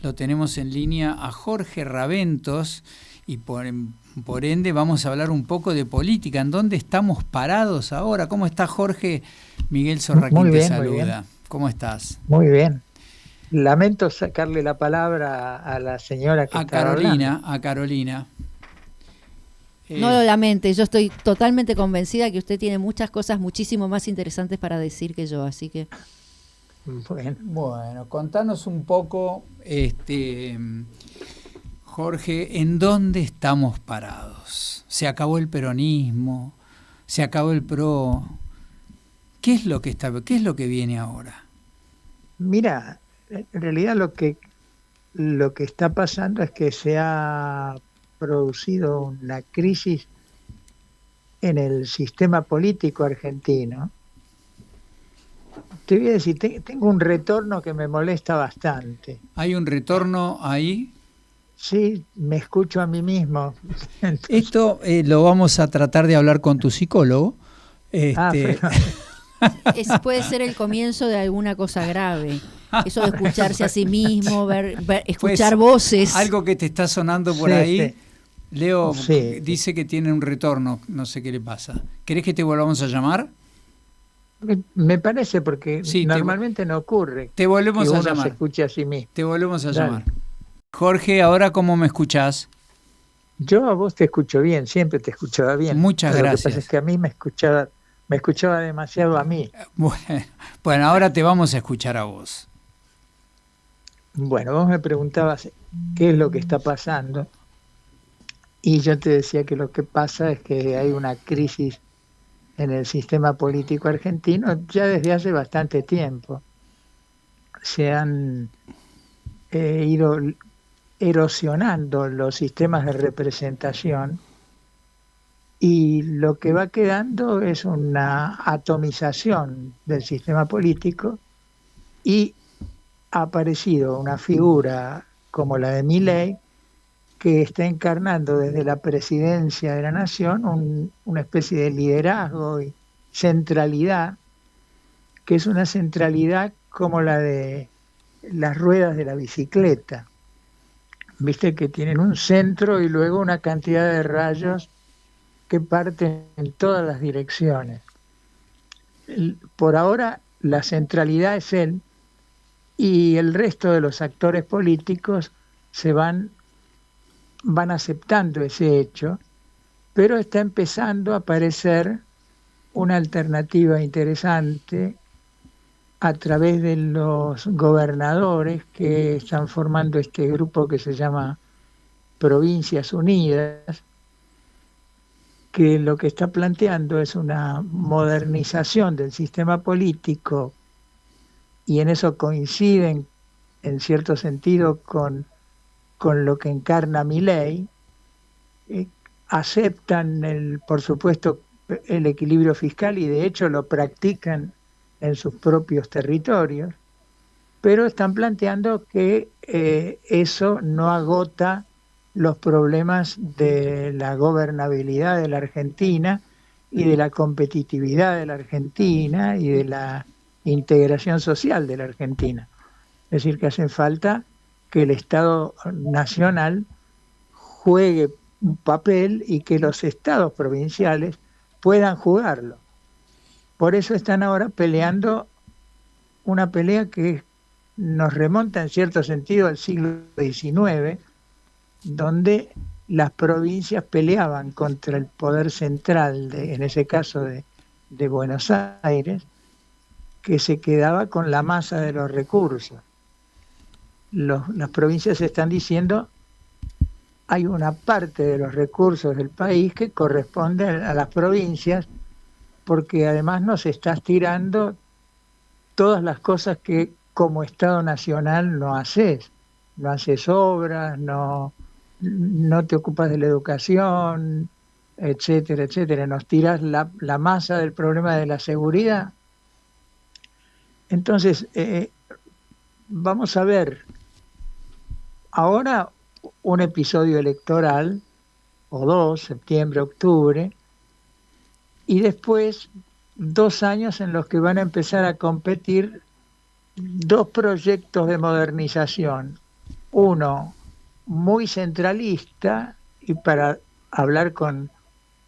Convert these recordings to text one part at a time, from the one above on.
lo tenemos en línea a Jorge Raventós y por ende vamos a hablar un poco de política. ¿En dónde estamos parados ahora? ¿Cómo está Jorge? Miguel Sorraquín te saluda. ¿Cómo estás? Muy bien. Lamento sacarle la palabra a la señora que estaba hablando. A Carolina. No lo lamente, yo estoy totalmente convencida que usted tiene muchas cosas muchísimo más interesantes para decir que yo, así que... Bueno, contanos un poco, Jorge, ¿en dónde estamos parados? ¿Se acabó el peronismo? ¿Se acabó el PRO? ¿Qué es lo que viene ahora? Mira, en realidad lo que está pasando es que se ha producido una crisis en el sistema político argentino. Te voy a decir, tengo un retorno que me molesta bastante. ¿Hay un retorno ahí? Sí, me escucho a mí mismo. Entonces... Esto lo vamos a tratar de hablar con tu psicólogo. Puede ser el comienzo de alguna cosa grave. Eso de escucharse a sí mismo, escuchar voces. Algo que te está sonando por ahí. Sí. Leo dice que tiene un retorno, no sé qué le pasa. ¿Querés que te volvamos a llamar? Me parece, porque normalmente no ocurre. Te volvemos que a uno llamar. Se escuche a sí mismo. Te volvemos a llamar. Jorge, ¿ahora cómo me escuchás? Yo a vos te escucho bien, siempre te escuchaba bien. Muchas gracias. Lo que pasa es que a mí me escuchaba demasiado a mí. Bueno, ahora te vamos a escuchar a vos. Bueno, vos me preguntabas qué es lo que está pasando. Y yo te decía que lo que pasa es que hay una crisis en el sistema político argentino ya desde hace bastante tiempo. Se han ido erosionando los sistemas de representación y lo que va quedando es una atomización del sistema político y ha aparecido una figura como la de Milei que está encarnando desde la presidencia de la nación una especie de liderazgo y centralidad, que es una centralidad como la de las ruedas de la bicicleta. Viste que tienen un centro y luego una cantidad de rayos que parten en todas las direcciones. Por ahora la centralidad es él y el resto de los actores políticos se van aceptando ese hecho, pero está empezando a aparecer una alternativa interesante a través de los gobernadores que están formando este grupo que se llama Provincias Unidas, que lo que está planteando es una modernización del sistema político y en eso coinciden en cierto sentido con lo que encarna Milei. Aceptan por supuesto el equilibrio fiscal y de hecho lo practican en sus propios territorios, pero están planteando que eso no agota los problemas de la gobernabilidad de la Argentina y de la competitividad de la Argentina y de la integración social de la Argentina. Es decir, que hacen falta que el Estado nacional juegue un papel y que los estados provinciales puedan jugarlo. Por eso están ahora peleando una pelea que nos remonta en cierto sentido al siglo XIX, donde las provincias peleaban contra el poder central, en ese caso de Buenos Aires, que se quedaba con la masa de los recursos. Las provincias están diciendo hay una parte de los recursos del país que corresponde a las provincias, porque además nos estás tirando todas las cosas que como Estado Nacional no haces obras, no te ocupas de la educación, etcétera, etcétera. Nos tiras la masa del problema de la seguridad. Entonces, vamos a ver ahora un episodio electoral, o dos, septiembre, octubre, y después 2 años en los que van a empezar a competir 2 proyectos de modernización. uno muy centralista, y para hablar con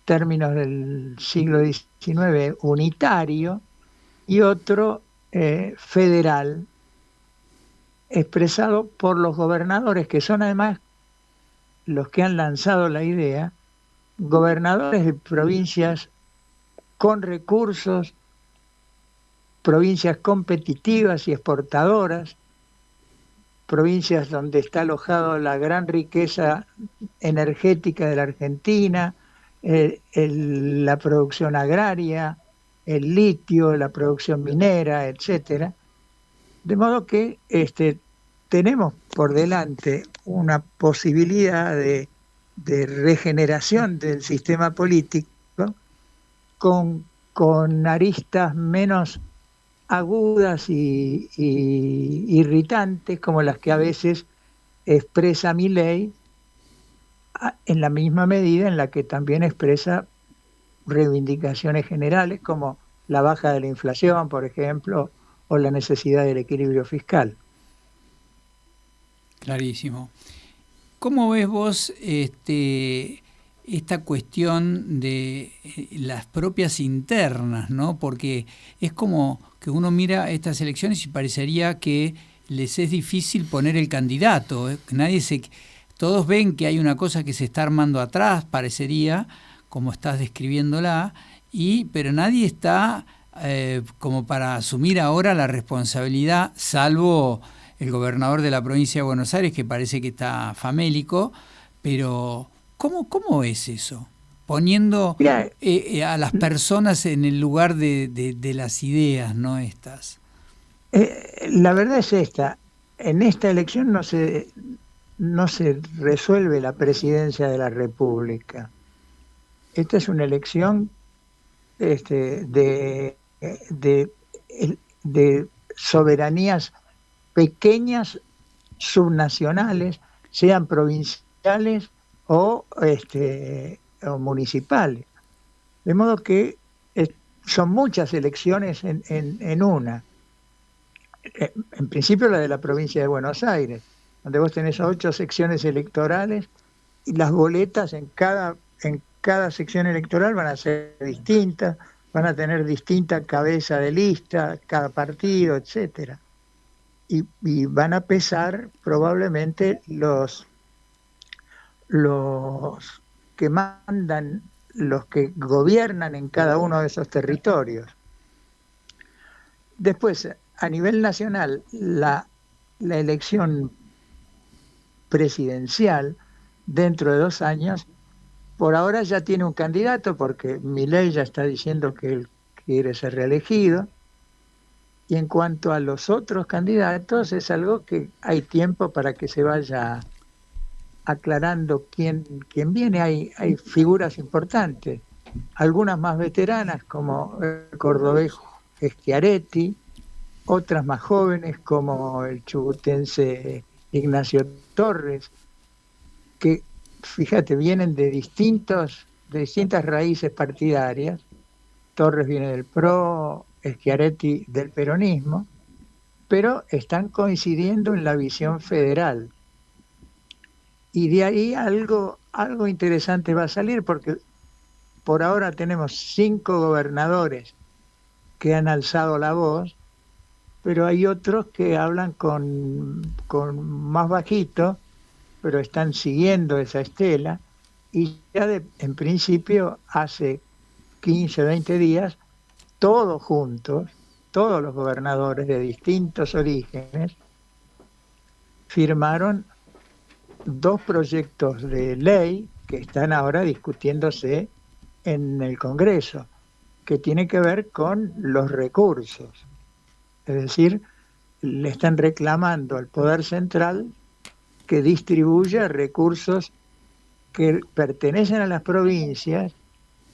términos del siglo XIX, unitario, y otro federal, expresado por los gobernadores, que son además los que han lanzado la idea, gobernadores de provincias con recursos, provincias competitivas y exportadoras, provincias donde está alojada la gran riqueza energética de la Argentina, la producción agraria, el litio, la producción minera, etcétera. De modo que tenemos por delante una posibilidad de regeneración del sistema político con aristas menos agudas y irritantes como las que a veces expresa Milei, en la misma medida en la que también expresa reivindicaciones generales como la baja de la inflación, por ejemplo, o la necesidad del equilibrio fiscal. Clarísimo. ¿Cómo ves vos esta cuestión de las propias internas, ¿no? Porque es como que uno mira estas elecciones y parecería que les es difícil poner el candidato. Todos ven que hay una cosa que se está armando atrás, parecería, como estás describiéndola, pero nadie está como para asumir ahora la responsabilidad, salvo el gobernador de la provincia de Buenos Aires, que parece que está famélico, pero ¿cómo es eso? Poniendo a las personas en el lugar de las ideas, ¿no? Estas. La verdad es esta. En esta elección no se resuelve la presidencia de la República. Esta es una elección de soberanías pequeñas, subnacionales, sean provinciales o municipales. De modo que son muchas elecciones en una. En principio la de la provincia de Buenos Aires, donde vos tenés 8 secciones electorales y las boletas en cada sección electoral van a ser distintas, van a tener distinta cabeza de lista, cada partido, etcétera. Y van a pesar probablemente los que mandan, los que gobiernan en cada uno de esos territorios. Después, a nivel nacional, la elección presidencial dentro de 2 años, por ahora ya tiene un candidato, porque Milei ya está diciendo que él quiere ser reelegido. Y en cuanto a los otros candidatos, es algo que hay tiempo para que se vaya aclarando quién viene. Hay figuras importantes, algunas más veteranas como el cordobés Schiaretti, otras más jóvenes como el chubutense Ignacio Torres, que, fíjate, vienen de distintas raíces partidarias. Torres viene del PRO, Schiaretti del peronismo, pero están coincidiendo en la visión federal. Y de ahí algo interesante va a salir, porque por ahora tenemos 5 gobernadores que han alzado la voz, pero hay otros que hablan con más bajito, pero están siguiendo esa estela, y ya en principio hace 15, 20 días, todos juntos, todos los gobernadores de distintos orígenes, firmaron 2 proyectos de ley que están ahora discutiéndose en el Congreso, que tiene que ver con los recursos. Es decir, le están reclamando al Poder Central que distribuya recursos que pertenecen a las provincias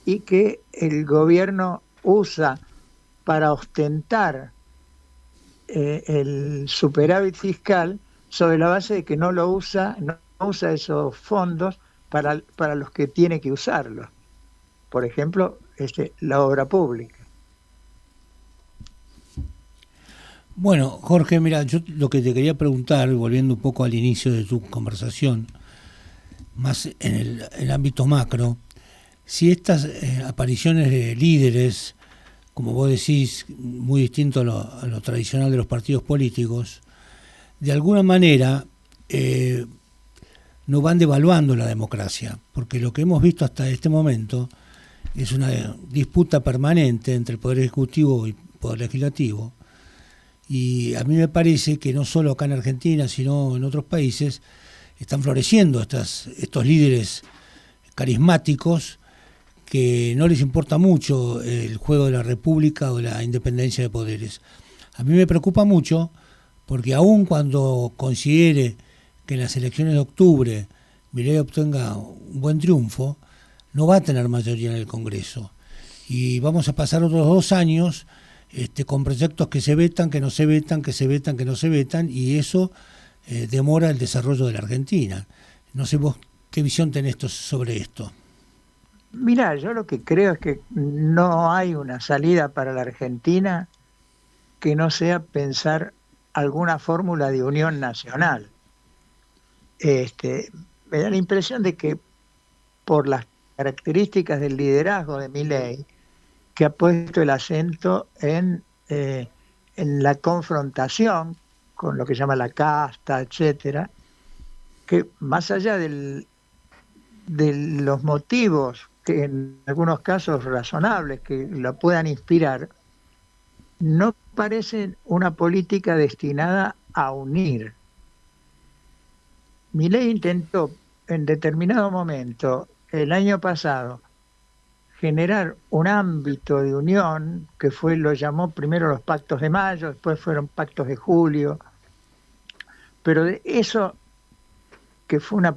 y que el gobierno usa para ostentar el superávit fiscal, sobre la base de que no usa esos fondos para los que tiene que usarlos. Por ejemplo, la obra pública. Bueno, Jorge, mira, yo lo que te quería preguntar, volviendo un poco al inicio de tu conversación, más en el ámbito macro, si estas apariciones de líderes, como vos decís, muy distinto a lo tradicional de los partidos políticos, de alguna manera no van devaluando la democracia, porque lo que hemos visto hasta este momento es una disputa permanente entre el Poder Ejecutivo y el Poder Legislativo, y a mí me parece que no solo acá en Argentina, sino en otros países, están floreciendo estos líderes carismáticos que no les importa mucho el juego de la república o la independencia de poderes. A mí me preocupa mucho porque aun cuando considere que en las elecciones de octubre Milei obtenga un buen triunfo, no va a tener mayoría en el Congreso. Y vamos a pasar otros 2 años con proyectos que se vetan, que no se vetan, que se vetan, que no se vetan, y eso demora el desarrollo de la Argentina. No sé vos qué visión tenés sobre esto. Mira, yo lo que creo es que no hay una salida para la Argentina que no sea pensar alguna fórmula de unión nacional. Me da la impresión de que por las características del liderazgo de Milei, que ha puesto el acento en la confrontación con lo que llama la casta, etcétera, que más allá de los motivos que en algunos casos razonables que la puedan inspirar, no parecen una política destinada a unir. Milei intentó en determinado momento, el año pasado, generar un ámbito de unión que lo llamó primero los pactos de mayo, después fueron pactos de julio, pero de eso que fue un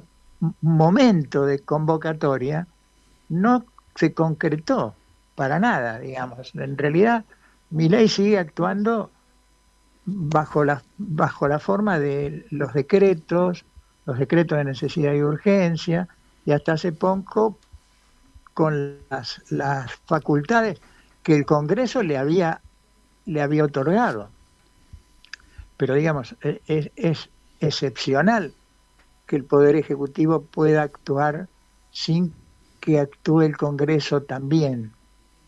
momento de convocatoria no se concretó para nada, digamos. En realidad Milei sigue actuando bajo la forma de los decretos de necesidad y urgencia, y hasta hace poco con las facultades que el Congreso le había otorgado. Pero digamos, es excepcional que el Poder Ejecutivo pueda actuar sin que actúe el Congreso también.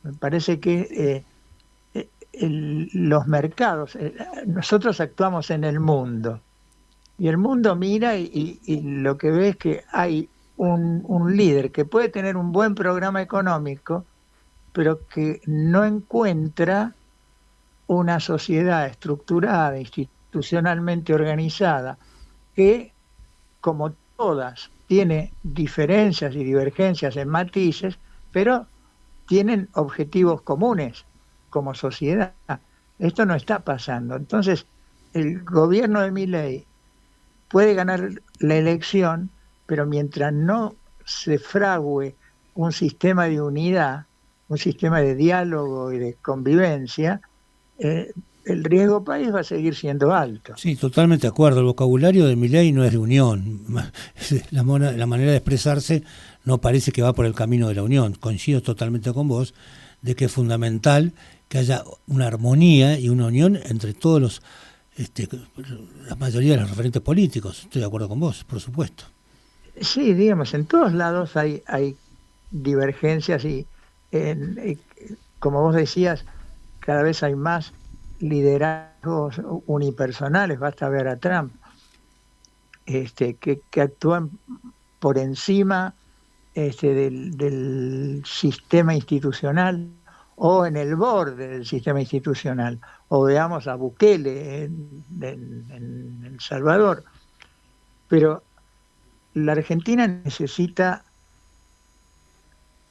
Me parece que los mercados, nosotros actuamos en el mundo, y el mundo mira y lo que ve es que hay un líder que puede tener un buen programa económico, pero que no encuentra una sociedad estructurada, institucionalmente organizada, que, como todas, tiene diferencias y divergencias en matices, pero tienen objetivos comunes como sociedad. Esto no está pasando. Entonces, el gobierno de Milei puede ganar la elección, pero mientras no se frague un sistema de unidad, un sistema de diálogo y de convivencia, el riesgo país va a seguir siendo alto. Sí, totalmente de acuerdo. El vocabulario de Milei no es de unión. La manera de expresarse no parece que va por el camino de la unión. Coincido totalmente con vos de que es fundamental que haya una armonía y una unión entre todos la mayoría de los referentes políticos. Estoy de acuerdo con vos, por supuesto. Sí, digamos, en todos lados hay divergencias y como vos decías, cada vez hay más liderazgos unipersonales. Basta ver a Trump, que actúan por encima del sistema institucional o en el borde del sistema institucional. O veamos a Bukele en El Salvador. Pero la Argentina necesita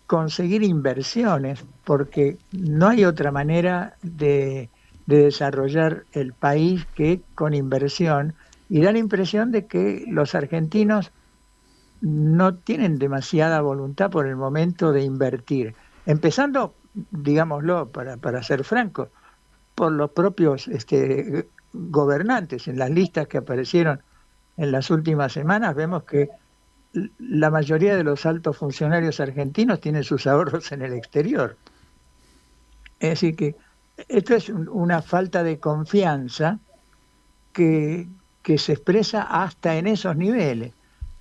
conseguir inversiones, porque no hay otra manera de desarrollar el país que con inversión, y da la impresión de que los argentinos no tienen demasiada voluntad por el momento de invertir, empezando, digámoslo, para ser franco, por los propios gobernantes. En las listas que aparecieron en las últimas semanas vemos que la mayoría de los altos funcionarios argentinos tienen sus ahorros en el exterior. Es decir, que esto es una falta de confianza que se expresa hasta en esos niveles.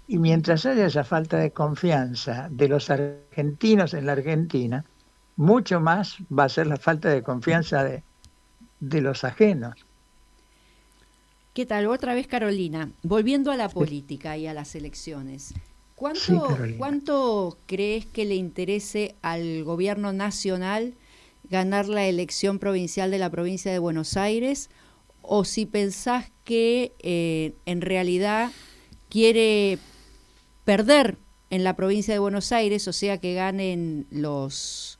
Y mientras haya esa falta de confianza de los argentinos en la Argentina, mucho más va a ser la falta de confianza de los ajenos. ¿Qué tal? Otra vez, Carolina. Volviendo a la política y a las elecciones. ¿Cuánto crees que le interese al gobierno nacional ganar la elección provincial de la provincia de Buenos Aires? ¿O si pensás que en realidad quiere perder en la provincia de Buenos Aires, o sea, que ganen los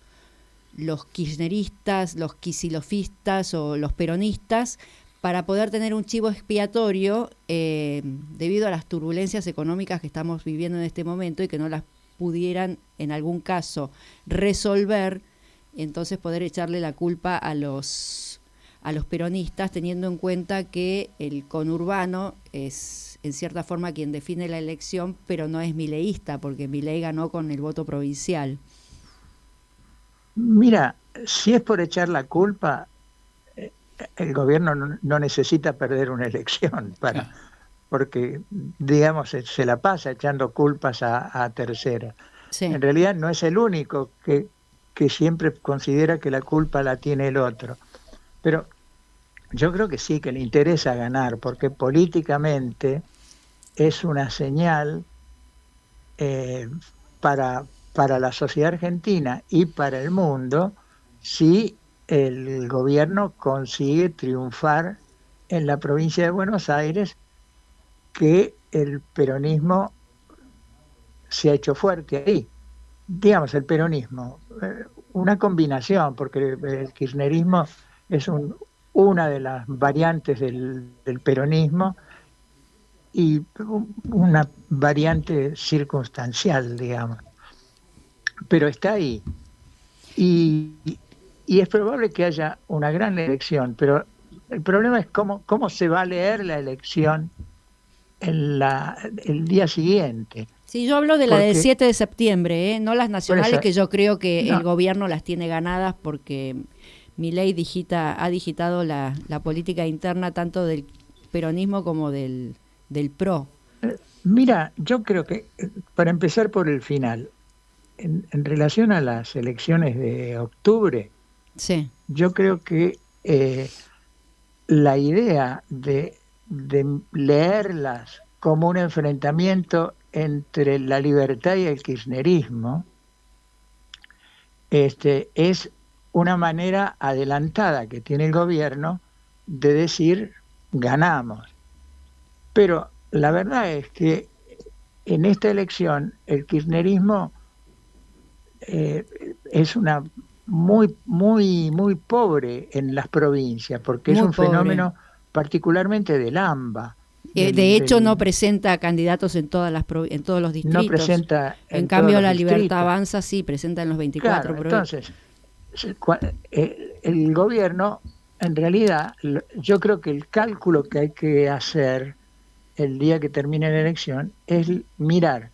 kirchneristas, los quisilofistas o los peronistas, para poder tener un chivo expiatorio debido a las turbulencias económicas que estamos viviendo en este momento y que no las pudieran en algún caso resolver, entonces poder echarle la culpa a los peronistas, teniendo en cuenta que el conurbano es en cierta forma quien define la elección, pero no es mileísta, porque Milei ganó con el voto provincial. Mira, si es por echar la culpa, el gobierno no necesita perder una elección porque, digamos, se la pasa echando culpas a terceros. Sí. En realidad no es el único que siempre considera que la culpa la tiene el otro. Pero yo creo que sí, que le interesa ganar, porque políticamente es una señal para la sociedad argentina y para el mundo si el gobierno consigue triunfar en la provincia de Buenos Aires, que el peronismo se ha hecho fuerte ahí. Digamos, el peronismo, una combinación, porque el kirchnerismo es una de las variantes del peronismo y una variante circunstancial, digamos. Pero está ahí. Y es probable que haya una gran elección, pero el problema es cómo se va a leer la elección el día siguiente. Sí, yo hablo de la del 7 de septiembre, no las nacionales, que yo creo que el gobierno las tiene ganadas porque Milei ha digitado la política interna tanto del peronismo como del PRO. Mira, yo creo que, para empezar por el final, en relación a las elecciones de octubre, sí, yo creo que la idea de leerlas como un enfrentamiento entre la libertad y el kirchnerismo es una manera adelantada que tiene el gobierno de decir ganamos. Pero la verdad es que en esta elección el kirchnerismo es una muy pobre en las provincias, porque es un fenómeno particularmente del AMBA. De hecho, no presenta candidatos en todos los distritos. No presenta en cambio, la Libertad Avanza sí presenta en los 24. Claro, entonces, el gobierno, en realidad, yo creo que el cálculo que hay que hacer el día que termine la elección es mirar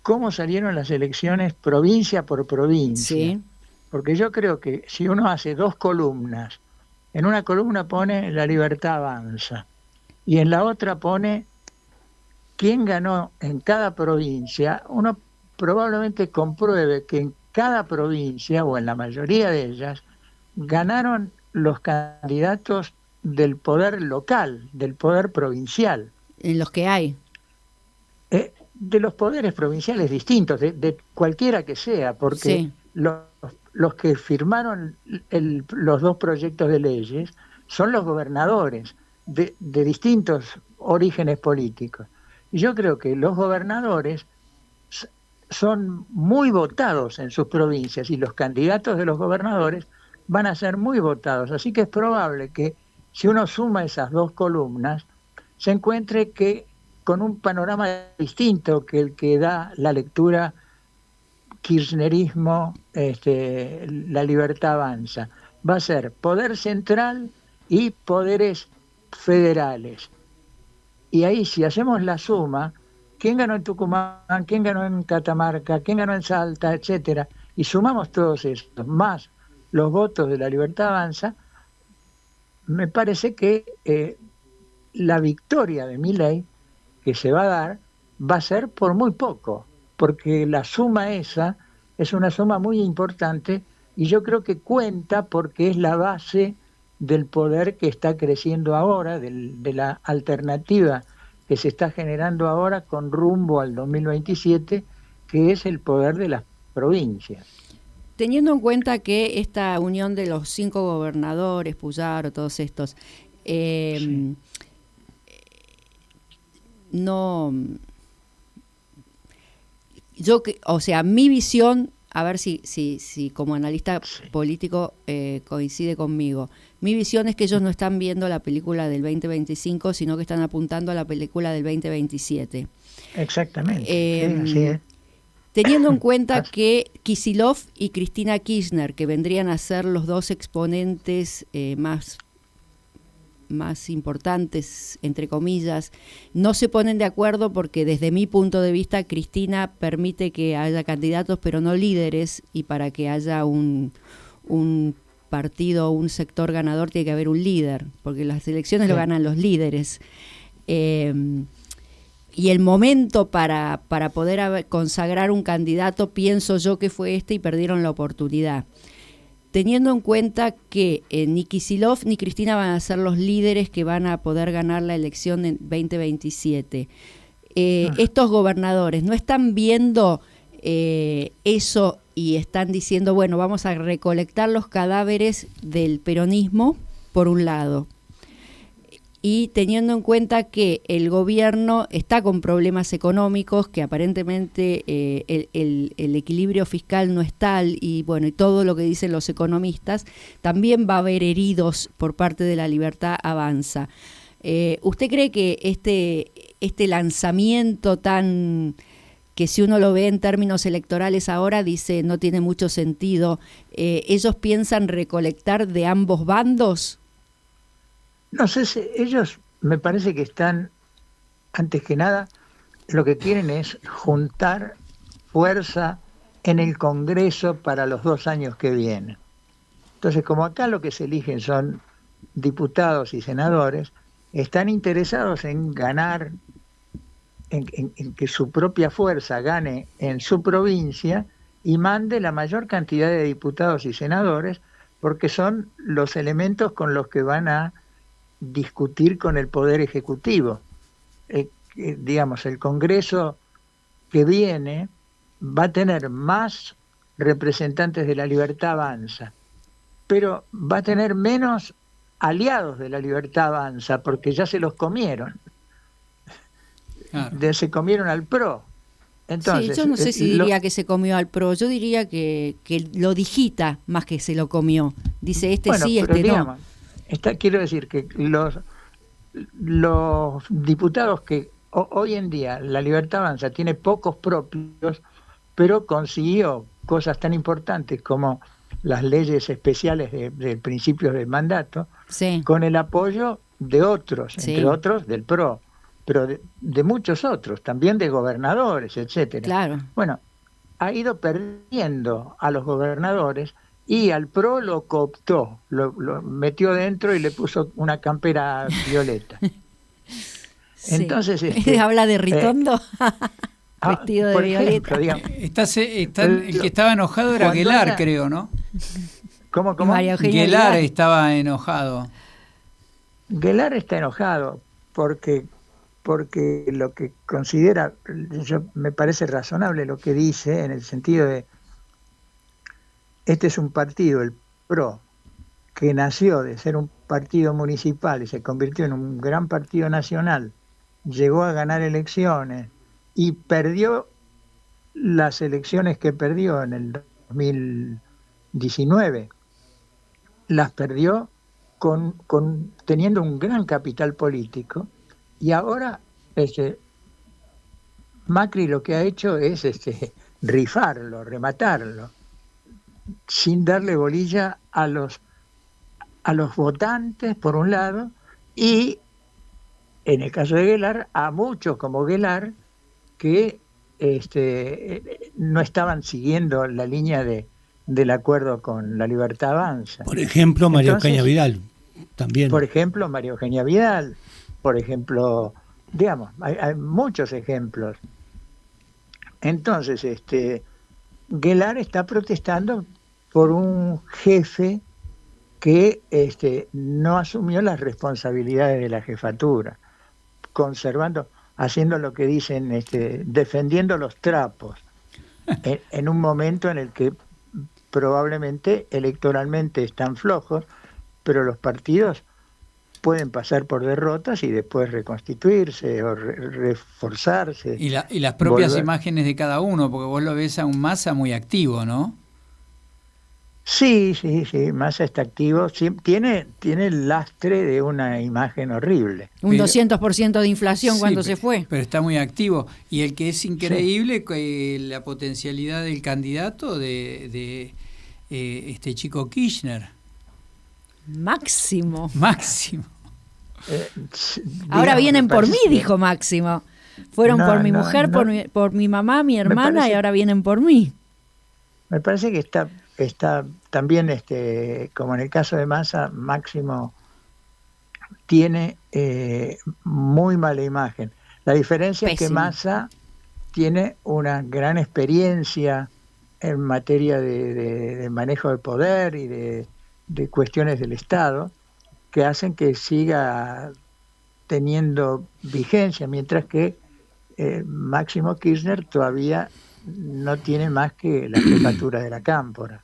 cómo salieron las elecciones provincia por provincia. Sí. Porque yo creo que si uno hace dos columnas, en una columna pone la Libertad Avanza y en la otra pone quién ganó en cada provincia, uno probablemente compruebe que en cada provincia o en la mayoría de ellas ganaron los candidatos del poder local, del poder provincial. En los que hay. De los poderes provinciales distintos, de cualquiera que sea, porque sí, los que firmaron los dos proyectos de leyes son los gobernadores de distintos orígenes políticos. Y yo creo que los gobernadores son muy votados en sus provincias y los candidatos de los gobernadores van a ser muy votados. Así que es probable que si uno suma esas dos columnas, se encuentre que con un panorama distinto que el que da la lectura kirchnerismo, la Libertad Avanza. Va a ser poder central y poderes federales. Y ahí, si hacemos la suma, ¿quién ganó en Tucumán? ¿Quién ganó en Catamarca? ¿Quién ganó en Salta? Etcétera. Y sumamos todos estos, más los votos de La Libertad Avanza, me parece que la victoria de Milei que se va a dar va a ser por muy poco, porque la suma esa es una suma muy importante y yo creo que cuenta porque es la base del poder que está creciendo ahora, de la alternativa que se está generando ahora con rumbo al 2027, que es el poder de las provincias. Teniendo en cuenta que esta unión de los 5 gobernadores, Puyaro, todos estos, sí. No, yo, o sea, mi visión, a ver si como analista político coincide conmigo, mi visión es que ellos no están viendo la película del 2025, sino que están apuntando a la película del 2027. Exactamente, sí, así es. Teniendo en cuenta que Kicillof y Cristina Kirchner, que vendrían a ser los dos exponentes más importantes, entre comillas, no se ponen de acuerdo porque desde mi punto de vista Cristina permite que haya candidatos pero no líderes, y para que haya un partido, un sector ganador, tiene que haber un líder, porque las elecciones sí lo ganan los líderes. Y el momento para poder consagrar un candidato, pienso yo que fue y perdieron la oportunidad. Teniendo en cuenta que ni Kicillof ni Cristina van a ser los líderes que van a poder ganar la elección en 2027. Estos gobernadores no están viendo eso y están diciendo, bueno, vamos a recolectar los cadáveres del peronismo, por un lado. Y teniendo en cuenta que el gobierno está con problemas económicos, que aparentemente el equilibrio fiscal no es tal, y bueno, y todo lo que dicen los economistas, también va a haber heridos por parte de La Libertad Avanza. ¿Usted cree que este lanzamiento tan, que si uno lo ve en términos electorales ahora, dice no tiene mucho sentido, ellos piensan recolectar de ambos bandos? No sé si ellos, me parece que están, antes que nada, lo que quieren es juntar fuerza en el Congreso para los 2 años que vienen. Entonces, como acá lo que se eligen son diputados y senadores, están interesados en ganar, en que su propia fuerza gane en su provincia y mande la mayor cantidad de diputados y senadores, porque son los elementos con los que van a discutir con el Poder Ejecutivo. Digamos, el Congreso que viene va a tener más representantes de La Libertad Avanza, pero va a tener menos aliados de La Libertad Avanza, porque ya se los comieron. Claro. Se comieron al PRO. Entonces, sí, yo no sé si diría que se comió al PRO, yo diría que lo digita más que se lo comió. Dice bueno, sí, digamos, no. Quiero decir que los diputados que hoy en día La Libertad Avanza tiene pocos propios, pero consiguió cosas tan importantes como las leyes especiales de principios del mandato, sí, con el apoyo de otros, sí, entre otros del PRO, pero de muchos otros, también de gobernadores, etcétera. Claro. Bueno, ha ido perdiendo a los gobernadores y al PRO lo cooptó, lo metió dentro y le puso una campera violeta. Sí. Entonces, ¿habla de Ritondo? Vestido de violeta. El que estaba enojado era Guelar, creo, ¿no? ¿Cómo? Guelar estaba enojado. Guelar está enojado porque lo que considera, me parece razonable lo que dice, en el sentido de, este es un partido, el PRO, que nació de ser un partido municipal y se convirtió en un gran partido nacional, llegó a ganar elecciones y perdió las elecciones que perdió en el 2019. Las perdió teniendo un gran capital político, y ahora Macri lo que ha hecho es rifarlo, rematarlo, sin darle bolilla a los votantes, por un lado, y en el caso de Guelar, a muchos como Guelar, que no estaban siguiendo la línea de del acuerdo con La Libertad Avanza. Por ejemplo, María Eugenia Vidal, también. Por ejemplo, María Eugenia Vidal, por ejemplo, digamos, hay muchos ejemplos. Entonces, Guelar está protestando por un jefe que no asumió las responsabilidades de la jefatura, haciendo lo que dicen, defendiendo los trapos, en un momento en el que probablemente electoralmente están flojos, pero los partidos pueden pasar por derrotas y después reconstituirse o reforzarse. Y las propias imágenes de cada uno, porque vos lo ves a un Massa muy activo, ¿no? Sí, Massa está activo. Sí, tiene el lastre de una imagen horrible. Un 200% de inflación cuando se fue. Pero está muy activo. Y el que es increíble, la potencialidad del candidato de este chico Kirchner. Máximo. Digamos, Ahora vienen por mí, dijo Máximo. Fueron por mi mujer, por mi mamá, mi hermana, y ahora vienen por mí. Me parece que está también, como en el caso de Massa, Máximo tiene muy mala imagen. La diferencia es que Massa tiene una gran experiencia en materia de manejo de poder y de cuestiones del Estado, que hacen que siga teniendo vigencia, mientras que Máximo Kirchner todavía no tiene más que la jefatura de la Cámpora.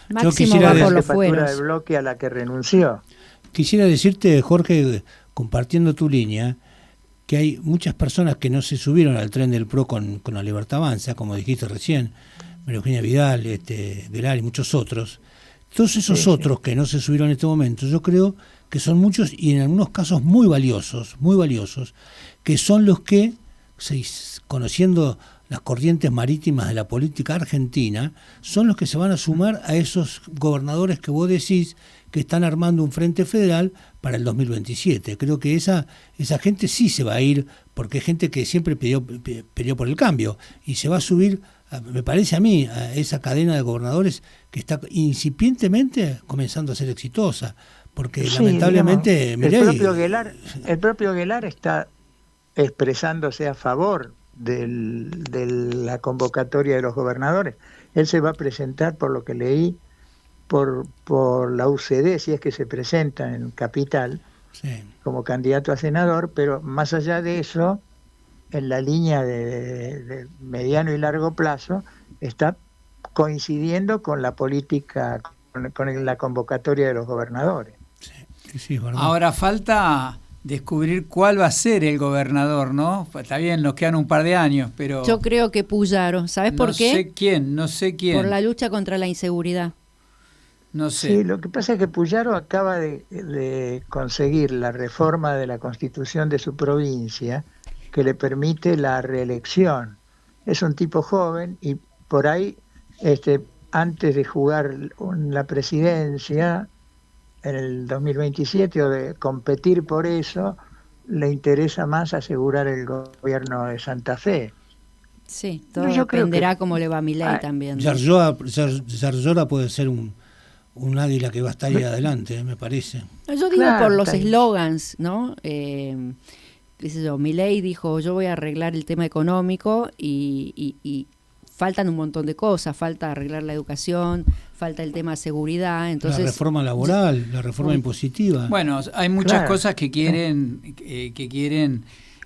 Máximo va por los fueros. La jefatura de bloque a la que renunció. Quisiera decirte, Jorge, compartiendo tu línea, que hay muchas personas que no se subieron al tren del PRO con La Libertad Avanza, como dijiste recién, María Eugenia Vidal, Guelar y muchos otros. Todos esos otros que no se subieron en este momento, yo creo que son muchos y en algunos casos muy valiosos, que son los que, conociendo las corrientes marítimas de la política argentina, son los que se van a sumar a esos gobernadores que vos decís que están armando un frente federal para el 2027. Creo que esa gente sí se va a ir, porque es gente que siempre peleó por el cambio, y se va a subir, me parece a mí, a esa cadena de gobernadores que está incipientemente comenzando a ser exitosa, porque lamentablemente... Digamos, el propio Guelar está expresándose a favor de la convocatoria de los gobernadores. Él se va a presentar, por lo que leí, por la UCD, si es que se presenta en Capital, como candidato a senador, pero más allá de eso, en la línea de mediano y largo plazo, está coincidiendo con la política, con la convocatoria de los gobernadores. Sí, ahora falta descubrir cuál va a ser el gobernador, ¿no? Está bien, nos quedan un par de años, pero... Yo creo que Puyaro. ¿Sabes por qué? No sé quién. Por la lucha contra la inseguridad. No sé. Sí, lo que pasa es que Puyaro acaba de conseguir la reforma de la Constitución de su provincia que le permite la reelección. Es un tipo joven y por ahí, antes de jugar la presidencia en el 2027 o de competir por eso, le interesa más asegurar el gobierno de Santa Fe. Sí, todo dependerá cómo le va a Milei también. Yarlora puede ser un águila que va a estar ahí adelante, me parece. Yo digo por los eslogans, ¿no? Milei dijo, yo voy a arreglar el tema económico y faltan un montón de cosas, falta arreglar la educación, falta el tema de seguridad, entonces... La reforma laboral, la reforma impositiva. Bueno, hay muchas cosas que quieren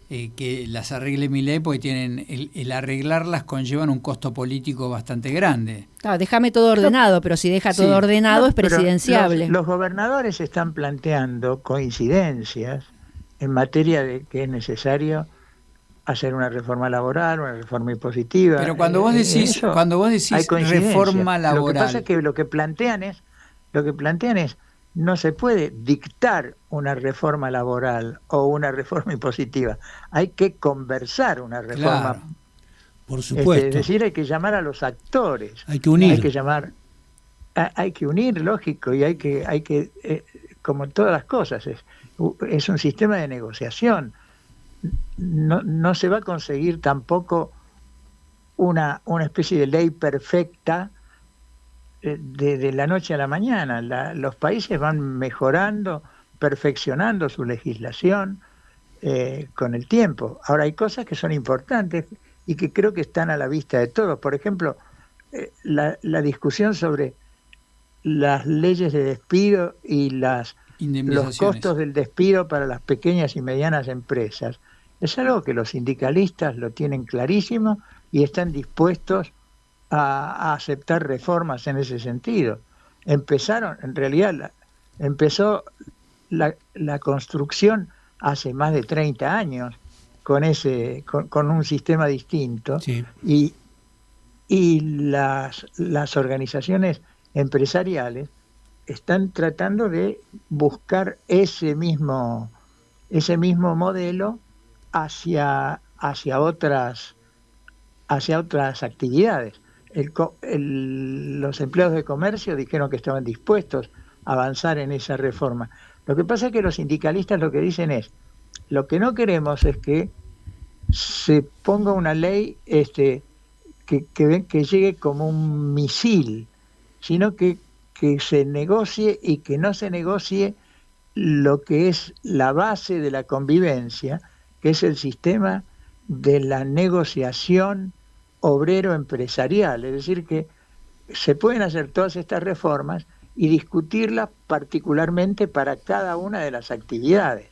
que las arregle Milei, porque tienen el arreglarlas conllevan un costo político bastante grande. Claro, déjame todo ordenado, pero si deja todo ordenado es presidenciable. Los gobernadores están planteando coincidencias en materia de que es necesario hacer una reforma laboral, una reforma impositiva. Pero cuando vos decís reforma laboral, lo que pasa es que lo que plantean es no se puede dictar una reforma laboral o una reforma impositiva. Hay que conversar una reforma. Claro, por supuesto. Es decir, hay que llamar a los actores. Hay que unir. Hay que unir, lógico, y hay que como todas las cosas, es un sistema de negociación. No se va a conseguir tampoco una especie de ley perfecta de la noche a la mañana. Los países van mejorando, perfeccionando su legislación con el tiempo. Ahora, hay cosas que son importantes y que creo que están a la vista de todos. Por ejemplo, la discusión sobre las leyes de despido y los costos del despido para las pequeñas y medianas empresas. Es algo que los sindicalistas lo tienen clarísimo y están dispuestos a aceptar reformas en ese sentido. Empezó la construcción hace más de 30 años con un sistema distinto, sí. y las organizaciones empresariales están tratando de buscar ese mismo modelo hacia otras actividades. Los empleados de comercio dijeron que estaban dispuestos a avanzar en esa reforma. Lo que pasa es que los sindicalistas lo que dicen es, lo que no queremos es que se ponga una ley que llegue como un misil, sino que se negocie y que no se negocie lo que es la base de la convivencia, que es el sistema de la negociación obrero-empresarial. Es decir, que se pueden hacer todas estas reformas y discutirlas particularmente para cada una de las actividades.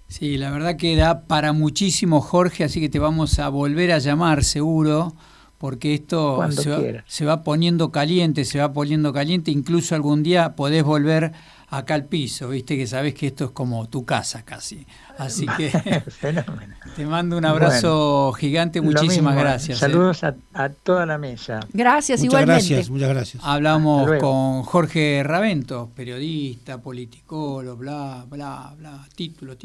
Sí, la verdad que da para muchísimo, Jorge, así que te vamos a volver a llamar seguro, porque esto se va poniendo caliente, incluso algún día podés volver acá al piso, viste que sabés que esto es como tu casa casi. Así que te mando un abrazo gigante, muchísimas gracias. Saludos a toda la mesa. Gracias, igualmente. Muchas gracias. Hablamos con Jorge Ravento, periodista, politicólogo, bla, bla, bla, título.